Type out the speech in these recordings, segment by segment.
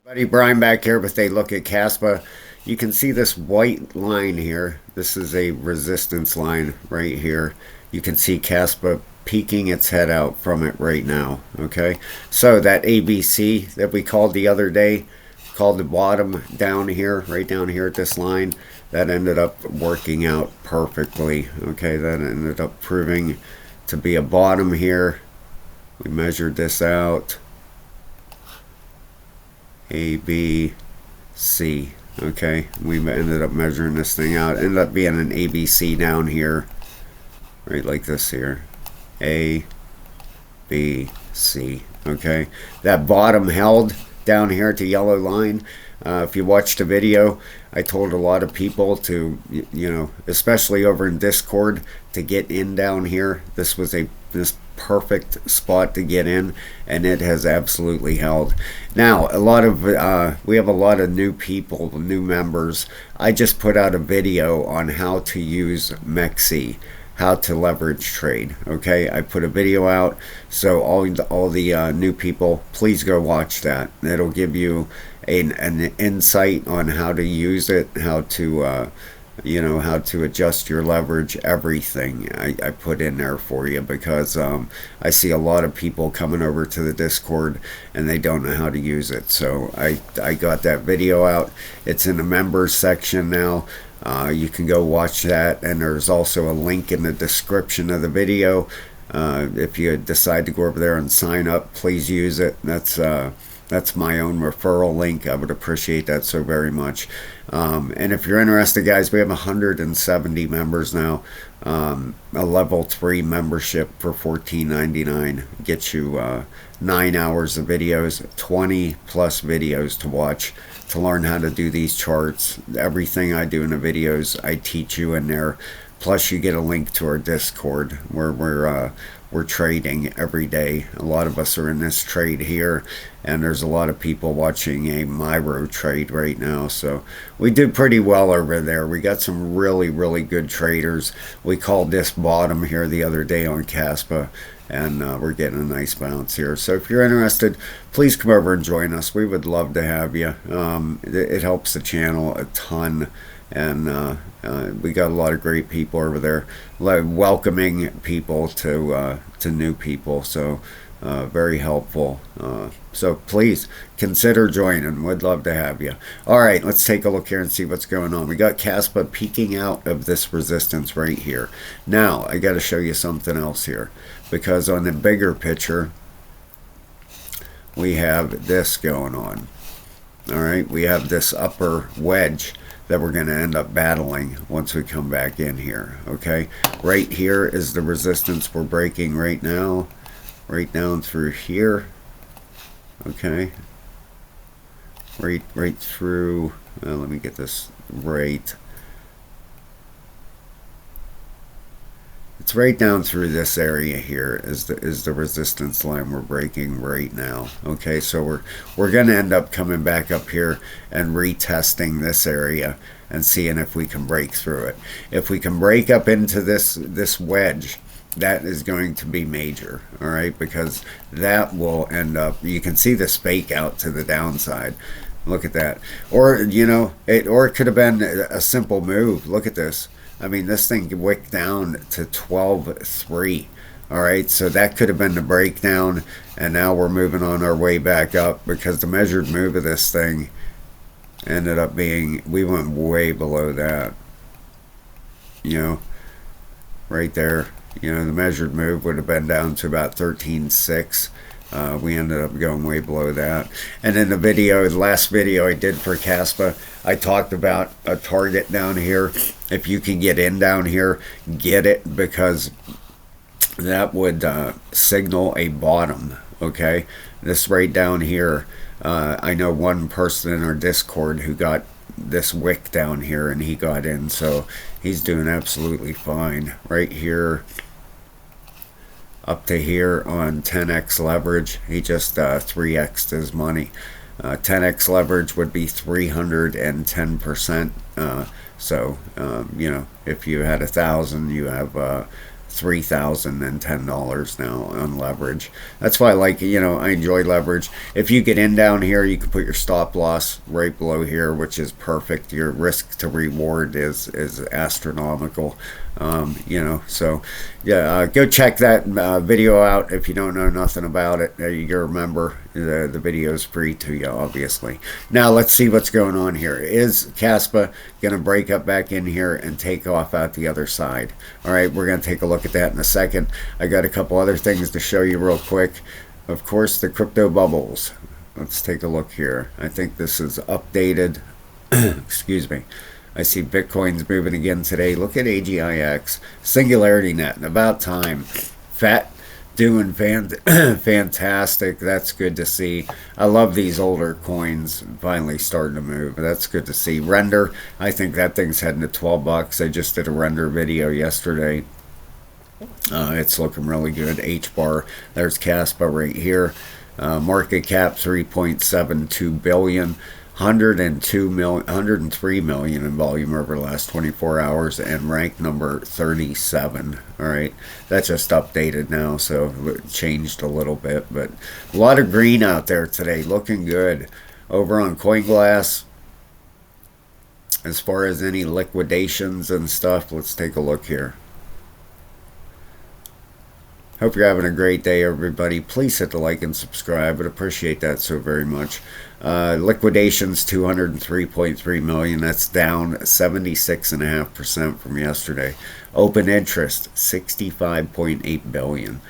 Buddy Brian back here with a look at Kaspa. You can see this white line here. This is a resistance line right here. You can see Kaspa peeking its head out from it right now. Okay, so that ABC that we called the other day, called the bottom down here, right down here at this line, that ended up working out perfectly. Okay, that ended up proving to be a bottom here. We measured this out. A, B, C. Okay, we ended up measuring this thing out. Ended up being an ABC down here, right like this here. A, B, C. Okay, that bottom held down here at the yellow line. If you watched the video, I told a lot of people to, especially over in Discord, to get in down here. This was this perfect spot to get in, and it has absolutely held. Now, we have a lot of new people, new members. I just put out a video on how to use MEXC, how to leverage trade. Okay, I put a video out, so all the new people, please go watch that. It'll give you an insight on how to use it, how to how to adjust your leverage, everything I put in there for you, because I see a lot of people coming over to the Discord and they don't know how to use it. So I got that video out. It's in the members section now. You can go watch that, and there's also a link in the description of the video. If you decide to go over there and sign up, please use it. That's my own referral link. I would appreciate that so very much. And if you're interested, guys, we have 170 members now. A level 3 membership for $14.99 gets you 9 hours of videos, 20 plus videos to watch to learn how to do these charts. Everything I do in the videos, I teach you in there. Plus, you get a link to our Discord where we're trading every day. A lot of us are in this trade here, and there's a lot of people watching a Miro trade right now. So we did pretty well over there. We got some really, really good traders. We called this bottom here the other day on Kaspa, and we're getting a nice bounce here. So if you're interested, please come over and join us. We would love to have you. It helps the channel a ton. And we got a lot of great people over there, welcoming people to new people. So very helpful. So please consider joining. We'd love to have you. All right, let's take a look here and see what's going on. We got Kaspa peeking out of this resistance right here. Now I got to show you something else here, because on the bigger picture we have this going on. All right, we have this upper wedge that we're going to end up battling once we come back in here. Okay, right here is the resistance we're breaking right now, right down through here. Okay, right through, let me get this right. It's right down through this area here is the resistance line we're breaking right now. Okay, so we're going to end up coming back up here and retesting this area and seeing if we can break through it. If we can break up into this wedge, that is going to be major. All right, because that will end up, you can see the spake out to the downside. Look at that. Or it could have been a simple move. Look at this. I mean, this thing wicked down to 12.3. All right, so that could have been the breakdown, and now we're moving on our way back up, because the measured move of this thing ended up being, we went way below that. Right there. The measured move would have been down to about 13.6. We ended up going way below that. And in the last video I did for Kaspa, I talked about a target down here. If you can get in down here, get it, because that would signal a bottom. Okay, this right down here, I know one person in our Discord who got this wick down here, and he got in, so he's doing absolutely fine. Right here up to here on 10x leverage, he just 3x'd his money. 10x leverage would be 310%. So if you had 1,000, you have $3,010 now on leverage. That's why, like, I enjoy leverage. If you get in down here, you can put your stop loss right below here, which is perfect. Your risk to reward is astronomical. So yeah, go check that video out if you don't know nothing about it. You remember the video is free to you, obviously. Now let's see what's going on here. Is Kaspa going to break up back in here and take off out the other side? All right, we're going to take a look at that in a second. I got a couple other things to show you real quick. Of course, the crypto bubbles. Let's take a look here. I think this is updated. Excuse me. I see Bitcoin's moving again today. Look at AGIX. Singularity Net. About time. Fat doing fantastic. That's good to see. I love these older coins finally starting to move. That's good to see. Render. I think that thing's heading to 12 bucks. I just did a render video yesterday. It's looking really good. H-bar. There's Kaspa right here. Market cap 3.72 billion. 103 million in volume over the last 24 hours, and rank number 37. All right, that's just updated now, so it changed a little bit, but a lot of green out there today, looking good. Over on CoinGlass, as far as any liquidations and stuff, let's take a look here. Hope you're having a great day, everybody. Please hit the like and subscribe. I'd appreciate that so very much. Liquidations 203.3 million. That's down 76.5% from yesterday. Open interest 65.8 billion.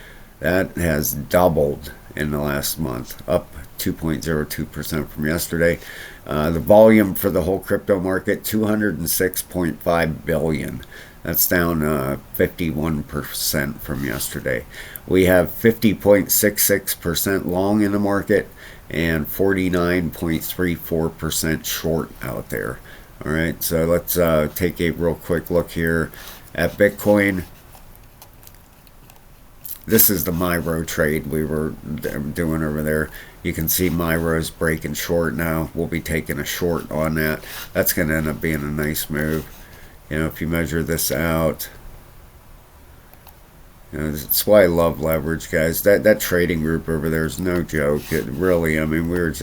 That has doubled in the last month, up 2.02% from yesterday. The volume for the whole crypto market 206.5 billion. That's down 51% from yesterday. We have 50.66% long in the market and 49.34% short out there. All right, so let's take a real quick look here at Bitcoin. This is the Myro trade we were doing over there. You can see Myro's breaking short now. We'll be taking a short on that. That's going to end up being a nice move. If you measure this out, that's why I love leverage, guys. That trading group over there is no joke. It really, I mean, we're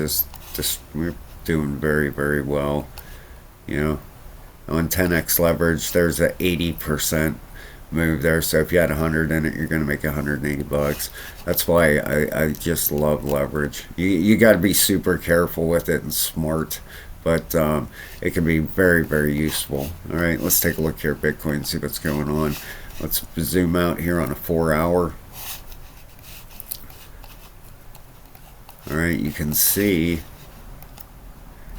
we're doing very, very well. On 10x leverage, there's a 80% move there. So if you had 100 in it, you're going to make 180 bucks. That's why I just love leverage. You got to be super careful with it and smart. But it can be very, very useful. All right, let's take a look here at Bitcoin, see what's going on. Let's zoom out here on a 4-hour. All right, you can see,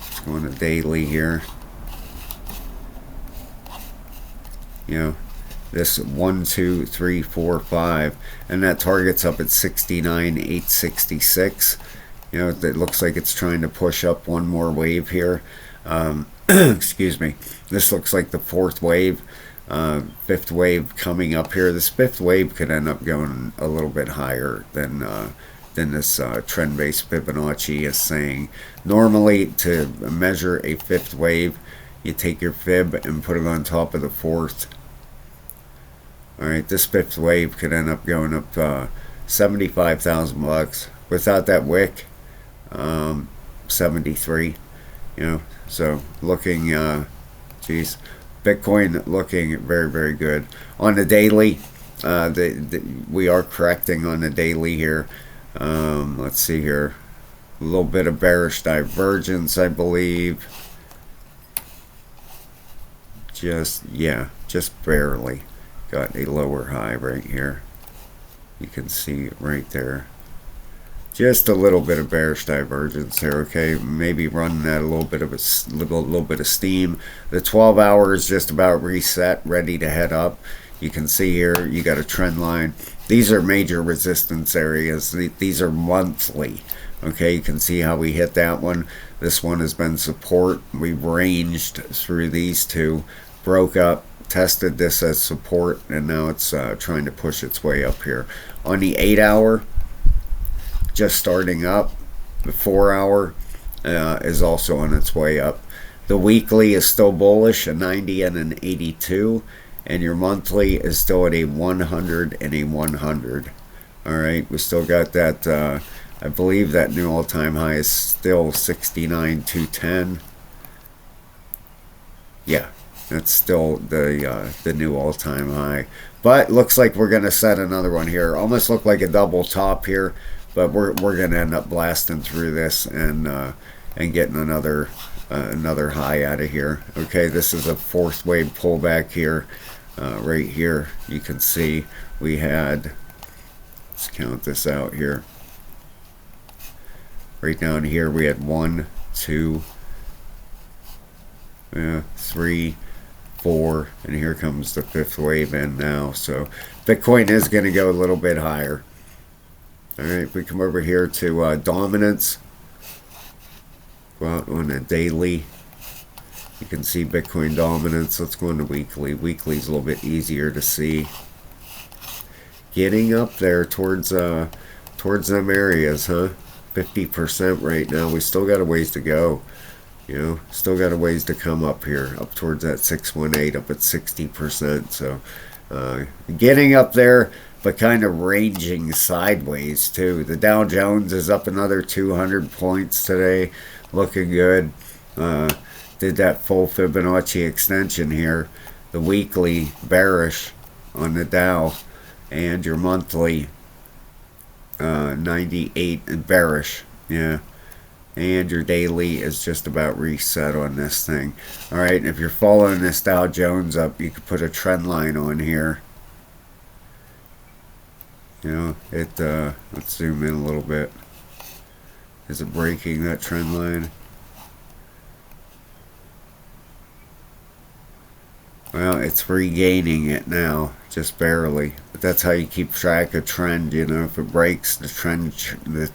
let's go on a daily here. This 1, 2, 3, 4, 5, and that target's up at 69,866. It looks like it's trying to push up one more wave here. Excuse me. This looks like the fourth wave, fifth wave coming up here. This fifth wave could end up going a little bit higher than this trend-based Fibonacci is saying. Normally, to measure a fifth wave, you take your fib and put it on top of the fourth. All right, this fifth wave could end up going up 75,000 bucks. Without that wick, 73. So looking, Bitcoin looking very, very good. On the daily, we are correcting on the daily here. Let's see here, a little bit of bearish divergence, I believe. Just barely got a lower high right here. You can see it right there. Just a little bit of bearish divergence there, okay? Maybe running at a little bit of steam. The 12-hour is just about reset, ready to head up. You can see here, you got a trend line. These are major resistance areas. These are monthly, okay? You can see how we hit that one. This one has been support. We ranged through these two, broke up, tested this as support, and now it's trying to push its way up here. On the 8-hour, just starting up. The 4-hour is also on its way up. The weekly is still bullish, a 90 and an 82, and your monthly is still at a 100 and a 100. All right, we still got that. I believe that new all-time high is still 69,210. Yeah, that's still the new all-time high. But looks like we're gonna set another one here. Almost look like a double top here, but we're gonna end up blasting through this and getting another high out of here. Okay, this is a fourth wave pullback here. Right here, you can see we had. Let's count this out here. Right down here we had 1, 2, 3, 4, and here comes the fifth wave in now. So Bitcoin is going to go a little bit higher. All right, if we come over here to dominance, go out on a daily. You can see Bitcoin dominance. Let's go on to weekly. Weekly is a little bit easier to see. Getting up there towards them areas, huh? 50% right now. We still got a ways to go. You know, still got a ways to come up here, up towards that 618, up at 60%. So getting up there, but kind of ranging sideways too. The Dow Jones is up another 200 points today, looking good. Did that full Fibonacci extension here. The weekly bearish on the Dow, and your monthly 98 and bearish. Yeah, and your daily is just about reset on this thing. All right, and if you're following this Dow Jones up, you could put a trend line on here. You know, let's zoom in a little bit. Is it breaking that trend line? Well, it's regaining it now, just barely. But that's how you keep track of trend. You know, if it breaks, the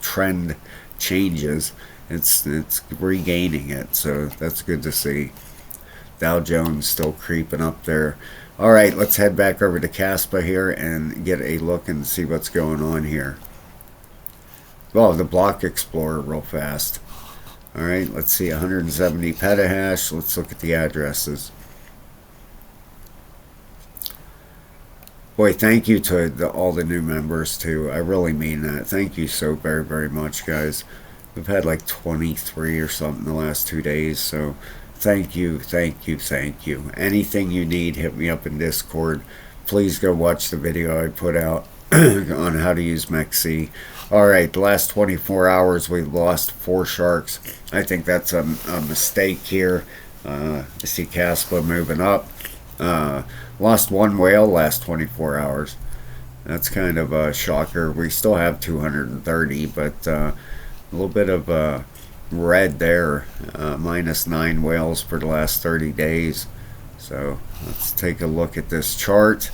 trend changes. It's regaining it, so that's good to see. Dow Jones still creeping up there. All right, let's head back over to Kaspa here and get a look and see what's going on here. Well, the block explorer real fast. All right, let's see, 170 petahash. Let's look at the addresses. Boy, thank you to all the new members too. I really mean that. Thank you so very, very much, guys. We've had like 23 or something the last 2 days, so thank you, thank you, thank you. Anything you need, hit me up in Discord. Please go watch the video I put out on how to use MEXC. Alright, the last 24 hours we've lost 4 sharks. I think that's a mistake here. I see Kaspa moving up. Lost 1 whale last 24 hours. That's kind of a shocker. We still have 230, but a little bit of red there. Minus 9 whales for the last 30 days. So let's take a look at this chart.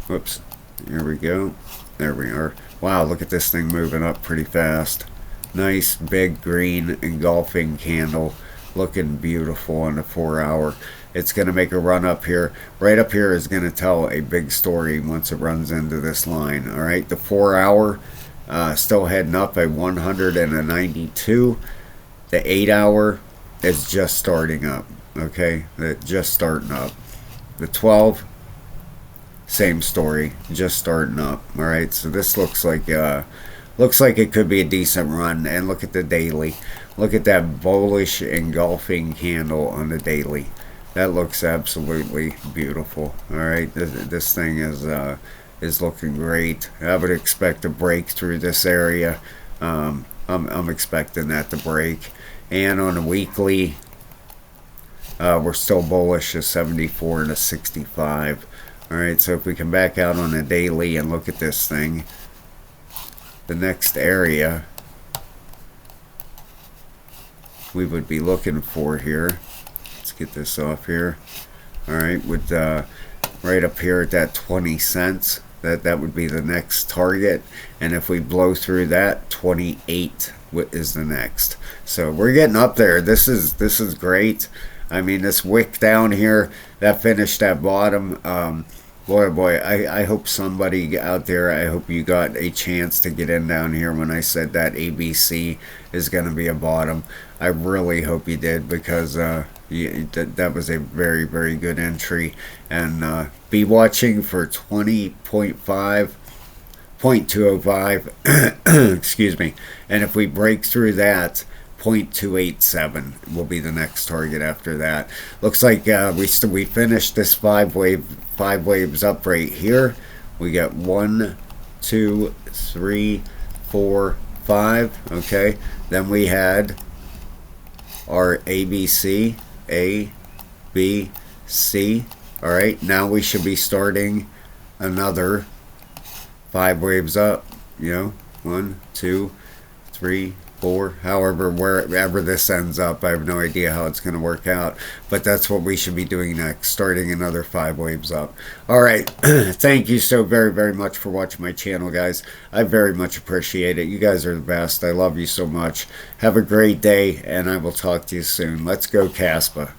Whoops. Here we go. There we are. Wow, look at this thing moving up pretty fast. Nice big green engulfing candle. Looking beautiful on the 4 hour. It's going to make a run up here. Right up here is going to tell a big story once it runs into this line. All right, the 4 hour still heading up at 100 and a 92. The 8 hour is just starting up. Okay, just starting up. The 12, same story, just starting up. All right, so this looks like it could be a decent run. And look at the daily. Look at that bullish engulfing candle on the daily. That looks absolutely beautiful. All right, this thing is looking great. I would expect a break through this area. I'm expecting that to break. And on a weekly, we're still bullish at 74 and a 65. All right, so if we come back out on a daily and look at this thing, the next area we would be looking for here. Let's get this off here. All right, with right up here at that 20 cents, that would be the next target. And if we blow through that, 28 is the next. So we're getting up there. This is great. I mean, this wick down here that finished at bottom. Boy, boy, I hope somebody out there, I hope you got a chance to get in down here when I said that ABC is going to be a bottom. I really hope you did, because that was a very, very good entry. And be watching for 20.5, 0.205, excuse me. And if we break through that, 0.287 will be the next target after that. Looks like we finished this five waves up right here. We got 1, 2, 3, 4, 5. Okay, then we had our ABC, A, B, C. All right, now we should be starting another 5 waves up. You know, 1, 2, 3, 4, however, wherever this ends up, I have no idea how it's going to work out, but that's what we should be doing next, starting another 5 waves up. All right, thank you so very, very much for watching my channel, guys. I very much appreciate it. You guys are the best. I love you so much. Have a great day, and I will talk to you soon. Let's go, Kaspa.